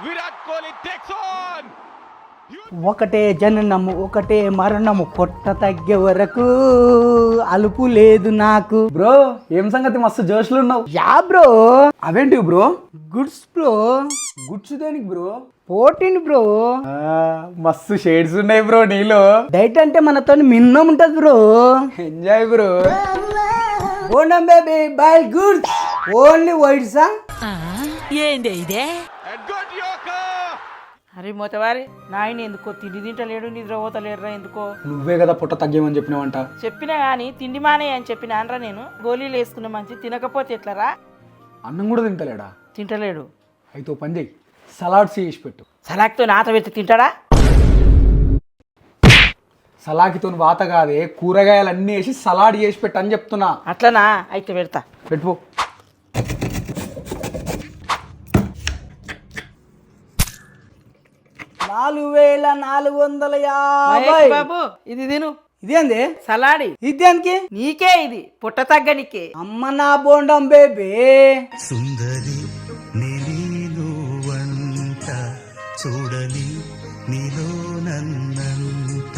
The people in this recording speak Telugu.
Virat Kohli takes on. ఒకటే జననము ఒకటే మరణము పొట్ట తగ్గే వరకు అలుపు లేదు నాకు. బ్రో ఏం సంగతి మస్తు జోష్లు ఉన్నావు. Yeah bro. అవేంటివి బ్రో? Goods bro. గుడ్స్ దేనికి బ్రో? పోటీని బ్రో. మస్తు షేడ్స్ ఉన్నాయి బ్రో నీలో. డైట్ అంటే మనతో మిన్నం ఉంటది బ్రో. Enjoy bro. బోండం బేబీ బై గుడ్స్ ఓన్లీ వైట్సా. ఏంది ఇదే? Good yorker. అరే మొత్తవారి నాయన ఎందుకో తిండి తింటలేడు నిద్ర పోతలేడురా ఎందుకో. నువ్వే కదా పొట్ట తగ్గేమని చెప్పినావంట. చెప్పినా గానీ తిండి మానే అని చెప్పిన అనరా నేను. గోళీలు వేసుకున్న మంచి తినకపోతే ఎట్లరా? అన్నం కూడా తింటలేడా? తింటలేడు. అయితే ఓ పని చెయ్యి, సలాడ్స్ చేసి పెట్టు. సలాక్తో నాత పెట్టి తింటాడా? సలాకితో వాత కాదే, కూరగాయలన్నీ వేసి సలాడ్ చేసి పెట్టు అని చెప్తున్నా. అట్లనా? అయితే పెడతా. పెట్టుకో. $4,450. బాబు ఇది తిను. ఇదేంది సలాడి ఇదేనికి? నీకే ఇది పుట్ట తగ్గనికే. అమ్మ నా బోండం బేబీ. సుందరి నీలో వంట చూడని నీలో నన్నంత